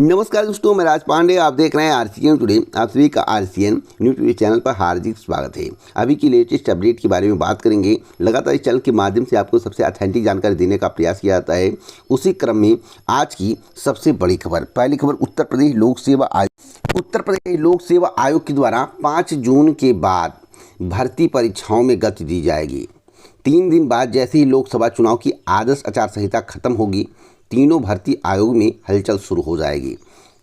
नमस्कार दोस्तों, मैं राज पांडे। आप देख रहे हैं आरसीएन टुडे। आप सभी का आरसीएन न्यूज़ टीवी चैनल पर हार्दिक स्वागत है। अभी की लेटेस्ट अपडेट के बारे में बात करेंगे। लगातार इस चैनल के माध्यम से आपको सबसे ऑथेंटिक जानकारी देने का प्रयास किया जाता है। उसी क्रम में आज की सबसे बड़ी खबर, पहली खबर उत्तर प्रदेश लोक सेवा आयोग के द्वारा 5 जून के बाद भर्ती परीक्षाओं में गति दी जाएगी। 3 दिन बाद जैसे ही लोकसभा चुनाव की आदर्श आचार संहिता खत्म होगी, तीनों भर्ती आयोग में हलचल शुरू हो जाएगी।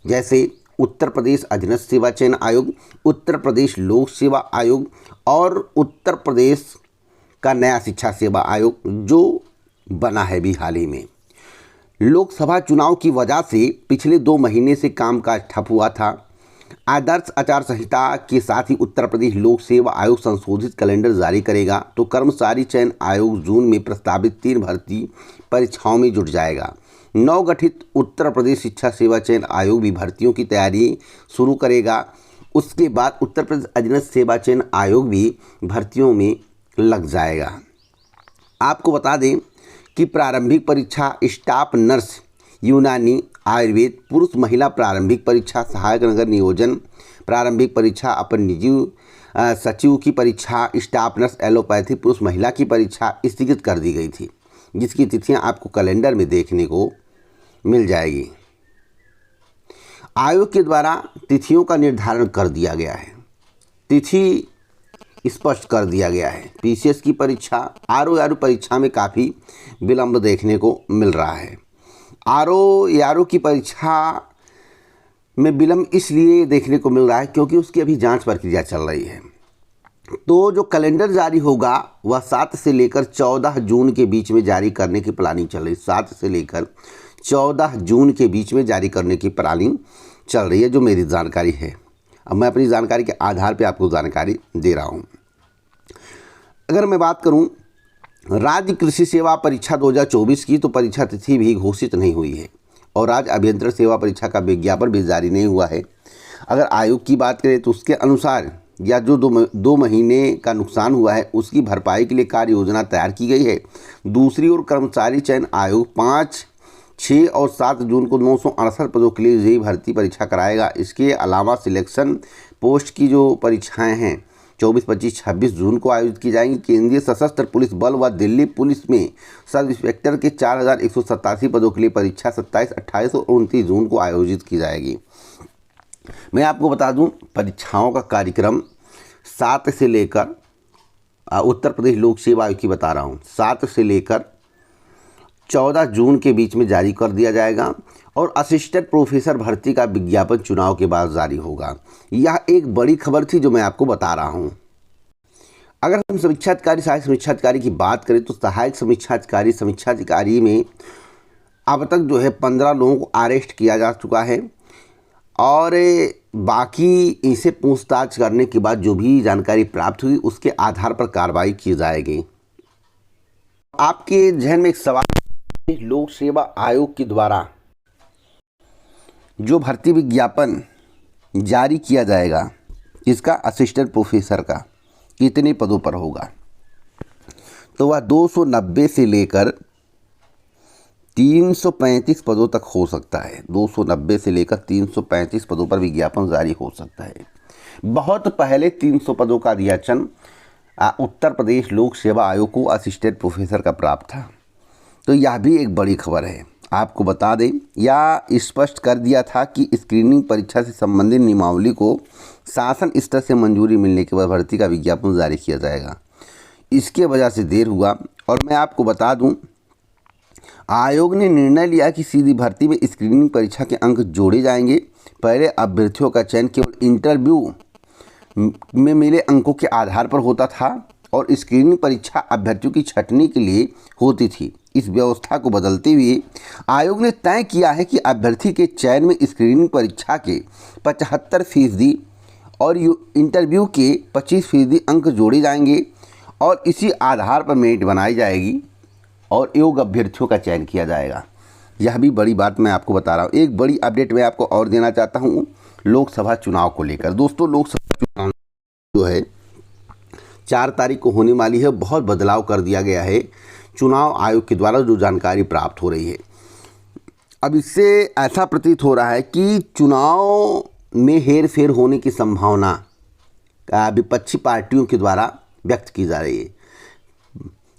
जैसे उत्तर प्रदेश अधीनस्थ सेवा चयन आयोग, उत्तर प्रदेश लोक सेवा आयोग और उत्तर प्रदेश का नया शिक्षा सेवा आयोग जो बना है भी हाल ही में। लोकसभा चुनाव की वजह से पिछले 2 महीने से कामकाज ठप हुआ था। आदर्श आचार संहिता के साथ ही उत्तर प्रदेश लोक सेवा आयोग संशोधित कैलेंडर जारी करेगा, तो कर्मचारी चयन आयोग जून में प्रस्तावित 3 भर्ती परीक्षाओं में जुट जाएगा। नवगठित उत्तर प्रदेश शिक्षा सेवा चयन आयोग भी भर्तियों की तैयारी शुरू करेगा। उसके बाद उत्तर प्रदेश अधीनस्थ सेवा चयन आयोग भी भर्तियों में लग जाएगा। आपको बता दें कि प्रारंभिक परीक्षा स्टाफ नर्स, यूनानी, आयुर्वेद, पुरुष महिला प्रारंभिक परीक्षा, सहायक नगर नियोजन प्रारंभिक परीक्षा, अपर निजी सचिव की परीक्षा, स्टाफ नर्स एलोपैथी पुरुष महिला की परीक्षा स्थगित कर दी गई थी, जिसकी तिथियां आपको कैलेंडर में देखने को मिल जाएगी। आयोग के द्वारा तिथियों का निर्धारण कर दिया गया है, तिथि स्पष्ट कर दिया गया है। पीसीएस की परीक्षा, आरओ परीक्षा में काफ़ी विलंब देखने को मिल रहा है। आरओ की परीक्षा में विलंब इसलिए देखने को मिल रहा है क्योंकि उसकी अभी जांच प्रक्रिया चल रही है। तो जो कैलेंडर जारी होगा वह 7 से लेकर 14 जून के बीच में जारी करने की प्लानिंग चल रही है। 7 से लेकर 14 जून के बीच में जारी करने की प्लानिंग चल रही है, जो मेरी जानकारी है। अब मैं अपनी जानकारी के आधार पर आपको जानकारी दे रहा हूँ। अगर मैं बात करूँ राज्य कृषि सेवा परीक्षा 2024 की, तो परीक्षा तिथि भी घोषित नहीं हुई है और राज्य अभियंत्रण सेवा परीक्षा का विज्ञापन भी जारी नहीं हुआ है। अगर आयोग की बात करें तो उसके अनुसार या जो 2 महीने का नुकसान हुआ है उसकी भरपाई के लिए कार्य योजना तैयार की गई है। दूसरी ओर कर्मचारी चयन आयोग 5, 6 और 7 जून को 968 पदों के लिए जेईई भर्ती परीक्षा कराएगा। इसके अलावा सिलेक्शन पोस्ट की जो परीक्षाएं हैं 24, 25, 26 जून को आयोजित की जाएंगी। केंद्रीय सशस्त्र पुलिस बल व दिल्ली पुलिस में सब इंस्पेक्टर के 4187 पदों के लिए परीक्षा 27, 28 और 29 जून को आयोजित की जाएगी। मैं आपको बता दूं, परीक्षाओं का कार्यक्रम 7 से लेकर उत्तर प्रदेश लोक सेवा आयोग की बता रहा हूं, 7 से लेकर 14 जून के बीच में जारी कर दिया जाएगा और असिस्टेंट प्रोफेसर भर्ती का विज्ञापन चुनाव के बाद जारी होगा। यह एक बड़ी खबर थी जो मैं आपको बता रहा हूं। अगर हम समीक्षा अधिकारी, सहायक समीक्षा अधिकारी की बात करें तो सहायक समीक्षा अधिकारी में अब तक जो है 15 लोगों को अरेस्ट किया जा चुका है और बाकी इनसे पूछताछ करने के बाद जो भी जानकारी प्राप्त हुई उसके आधार पर कार्रवाई की जाएगी। आपके जहन में एक सवाल, लोक सेवा आयोग के द्वारा जो भर्ती विज्ञापन जारी किया जाएगा इसका असिस्टेंट प्रोफेसर का कितने पदों पर होगा, तो वह 290 से लेकर 335 पदों तक हो सकता है। 290 से लेकर 335 पदों पर विज्ञापन जारी हो सकता है। बहुत पहले 300 पदों का अधियाचन उत्तर प्रदेश लोक सेवा आयोग को असिस्टेंट प्रोफेसर का प्राप्त था। तो यह भी एक बड़ी खबर है। आपको बता दें, या स्पष्ट कर दिया था कि स्क्रीनिंग परीक्षा से संबंधित नियमावली को शासन स्तर से मंजूरी मिलने के बाद भर्ती का विज्ञापन जारी किया जाएगा। इसके वजह से देर हुआ और मैं आपको बता दूं, आयोग ने निर्णय लिया कि सीधी भर्ती में स्क्रीनिंग परीक्षा के अंक जोड़े जाएंगे। पहले अभ्यर्थियों का चयन केवल इंटरव्यू में मिले अंकों के आधार पर होता था और स्क्रीनिंग परीक्षा अभ्यर्थियों की छंटनी के लिए होती थी। इस व्यवस्था को बदलते हुए आयोग ने तय किया है कि अभ्यर्थी के चयन में स्क्रीनिंग परीक्षा के 75% और इंटरव्यू के 25% अंक जोड़े जाएंगे और इसी आधार पर मेरिट बनाई जाएगी और योग्य अभ्यर्थियों का चयन किया जाएगा। यह भी बड़ी बात मैं आपको बता रहा हूँ। एक बड़ी अपडेट मैं आपको और देना चाहता हूँ लोकसभा चुनाव को लेकर। दोस्तों, लोकसभा चुनाव जो है 4 तारीख को होने वाली है। बहुत बदलाव कर दिया गया है चुनाव आयोग के द्वारा जो जानकारी प्राप्त हो रही है। अब इससे ऐसा प्रतीत हो रहा है कि चुनाव में हेर फेर होने की संभावना विपक्षी पार्टियों के द्वारा व्यक्त की जा रही है।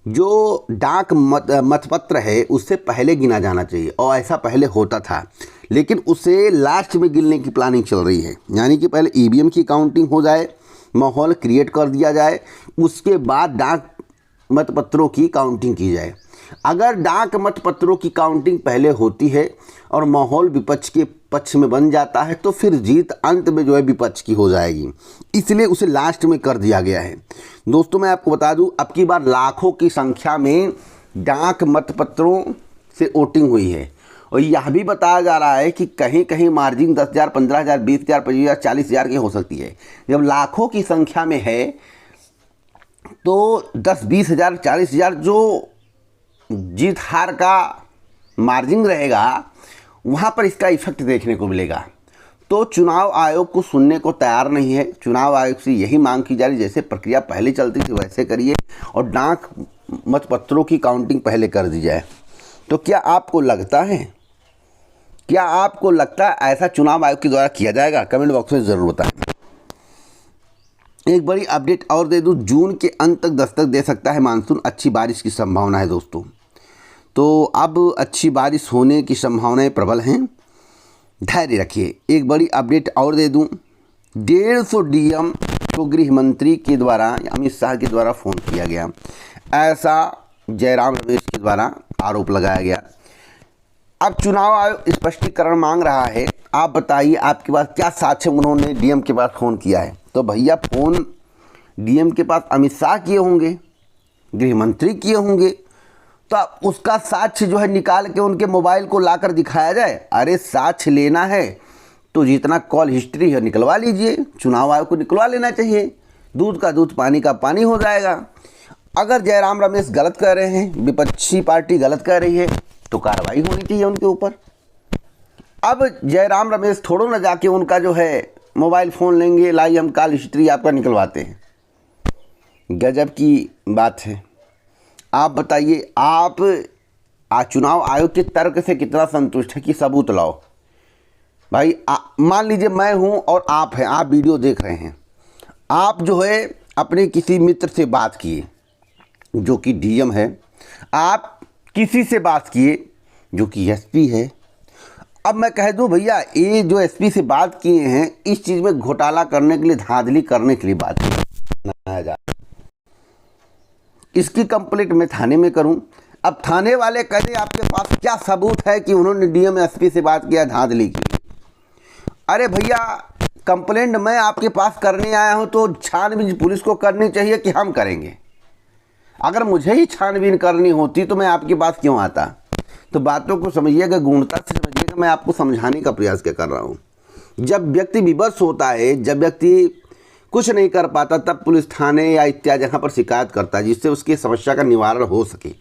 जो डाक मतपत्र है उससे पहले गिना जाना चाहिए और ऐसा पहले होता था, लेकिन उसे लास्ट में गिनने की प्लानिंग चल रही है। यानी कि पहले ईवीएम की काउंटिंग हो जाए, माहौल क्रिएट कर दिया जाए, उसके बाद डाक मतपत्रों की काउंटिंग की जाए। अगर डाक मतपत्रों की काउंटिंग पहले होती है और माहौल विपक्ष के पक्ष में बन जाता है तो फिर जीत अंत में जो है विपक्ष की हो जाएगी, इसलिए उसे लास्ट में कर दिया गया है। दोस्तों मैं आपको बता दूं, अब की बार लाखों की संख्या में डाक मतपत्रों से वोटिंग हुई है और यह भी बताया जा रहा है कि कहीं कहीं मार्जिन 10,000, 15,000, 20,000, 25,000, 40,000 की हो सकती है। जब लाखों की संख्या में है तो 10, 20,000, 40,000 जो जीत हार का मार्जिन रहेगा वहाँ पर इसका इफेक्ट देखने को मिलेगा। तो चुनाव आयोग को सुनने को तैयार नहीं है। चुनाव आयोग से यही मांग की जा रही है, जैसे प्रक्रिया पहले चलती थी वैसे करिए और डाक मतपत्रों की काउंटिंग पहले कर दी जाए। तो क्या आपको लगता है ऐसा चुनाव आयोग के द्वारा किया जाएगा? कमेंट बॉक्स में ज़रूर बताएं। एक बड़ी अपडेट और दे दूं, जून के अंत तक दस्तक दे सकता है मानसून, अच्छी बारिश की संभावना है दोस्तों। तो अब अच्छी बारिश होने की संभावनाएं प्रबल हैं, धैर्य रखिए। एक बड़ी अपडेट और दे दूं, 150 डीएम को गृह मंत्री के द्वारा अमित शाह के द्वारा फ़ोन किया गया, ऐसा जयराम रमेश के द्वारा आरोप लगाया गया। अब चुनाव आयोग स्पष्टीकरण मांग रहा है। आप बताइए आपके पास क्या साक्ष्य उन्होंने डीएम के पास फ़ोन किया है? तो भैया फ़ोन डीएम के पास अमित शाह किए होंगे, गृह मंत्री किए होंगे, तो उसका साक्ष्य जो है निकाल के उनके मोबाइल को लाकर दिखाया जाए। अरे साक्ष्य लेना है तो जितना कॉल हिस्ट्री है निकलवा लीजिए, चुनाव आयोग को निकलवा लेना चाहिए, दूध का दूध पानी का पानी हो जाएगा। अगर जयराम रमेश गलत कह रहे हैं, विपक्षी पार्टी गलत कह रही है तो कार्रवाई होनी चाहिए उनके ऊपर। अब जयराम रमेश थोड़ो ना जाके उनका जो है मोबाइल फ़ोन लेंगे, लाई हम कॉल हिस्ट्री आपका निकलवाते हैं। गजब की बात है। आप बताइए, आप चुनाव आयोग के तर्क से कितना संतुष्ट है कि सबूत लाओ? भाई मान लीजिए मैं हूं और आप हैं, आप वीडियो देख रहे हैं, आप जो है अपने किसी मित्र से बात किए जो कि डीएम है, आप किसी से बात किए जो कि एसपी है। अब मैं कह दूं भैया ये जो एसपी से बात किए हैं इस चीज़ में घोटाला करने के लिए, धांधली करने के लिए बात बनाया जा, इसकी कंप्लेंट मैं थाने में करूं। अब थाने वाले कहते आपके पास क्या सबूत है कि उन्होंने डीएम एसपी से बात किया, धांधली की? अरे भैया कंप्लेंट मैं आपके पास करने आया हूं तो छानबीन पुलिस को करनी चाहिए कि हम करेंगे? अगर मुझे ही छानबीन करनी होती तो मैं आपके पास क्यों आता? तो बातों को समझिएगा, गूढ़ता से समझिएगा, मैं आपको समझाने का प्रयास क्या कर रहा हूँ। जब व्यक्ति विवश होता है, जब व्यक्ति कुछ नहीं कर पाता, तब पुलिस थाने या इत्यादि जगह पर शिकायत करता है जिससे उसकी समस्या का निवारण हो सके।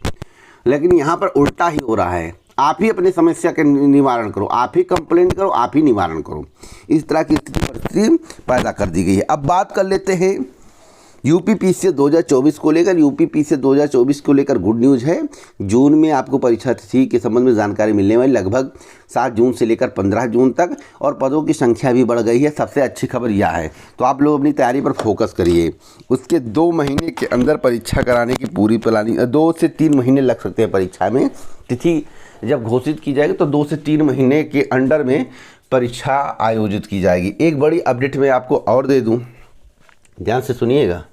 लेकिन यहाँ पर उल्टा ही हो रहा है। आप ही अपनी समस्या का निवारण करो, आप ही कंप्लेंट करो, आप ही निवारण करो। इस तरह की स्थिति परिस्थिति पैदा कर दी गई है। अब बात कर लेते हैं यूपीपीसीएस 2024 को लेकर। यूपीपीसीएस 2024 को लेकर गुड न्यूज़ है। जून में आपको परीक्षा तिथि के संबंध में जानकारी मिलने वाली, लगभग 7 जून से लेकर 15 जून तक, और पदों की संख्या भी बढ़ गई है। सबसे अच्छी खबर यह है। तो आप लोग अपनी तैयारी पर फोकस करिए। उसके 2 महीने के अंदर परीक्षा कराने की पूरी प्लानिंग, 2 से 3 महीने लग सकते हैं परीक्षा में। तिथि जब घोषित की जाएगी तो 2 से 3 महीने के अंडर में परीक्षा आयोजित की जाएगी। एक बड़ी अपडेट मैं आपको और दे दूँ, ध्यान से सुनिएगा,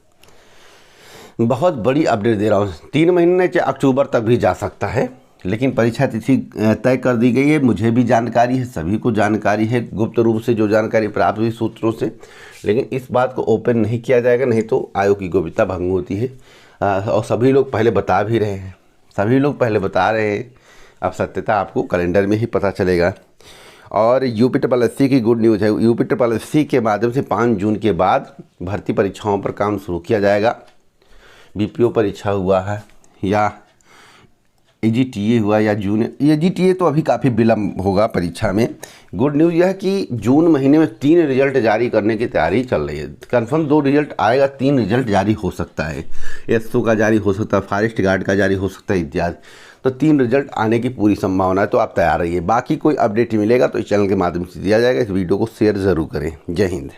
बहुत बड़ी अपडेट दे रहा हूँ। 3 महीने से अक्टूबर तक भी जा सकता है, लेकिन परीक्षा तिथि तय कर दी गई है। मुझे भी जानकारी है, सभी को जानकारी है, गुप्त रूप से जो जानकारी प्राप्त हुई सूत्रों से, लेकिन इस बात को ओपन नहीं किया जाएगा, नहीं तो आयोग की गोपनीयता भंग होती है। और सभी लोग पहले बता भी रहे हैं, सभी लोग पहले बता रहे हैं। अब सत्यता आपको कैलेंडर में ही पता चलेगा। और यूपीपीएससी की गुड न्यूज़ है। यूपीपीएससी के माध्यम से 5 जून के बाद भर्ती परीक्षाओं पर काम शुरू किया जाएगा। बीपीओ परीक्षा हुआ है या एजीटीए हुआ या जूनियर, एजीटीए तो अभी काफ़ी विलम्ब होगा परीक्षा में। गुड न्यूज़ यह है कि जून महीने में 3 रिजल्ट जारी करने की तैयारी चल रही है। कन्फर्म 2 रिजल्ट आएगा, 3 रिजल्ट जारी हो सकता है। एसओ का जारी हो सकता है, फॉरेस्ट गार्ड का जारी हो सकता है इत्यादि। तो 3 रिजल्ट आने की पूरी संभावना है, तो आप तैयार रहिए। बाकी कोई अपडेट मिलेगा तो इस चैनल के माध्यम से दिया जाएगा। इस वीडियो को शेयर ज़रूर करें। जय हिंद।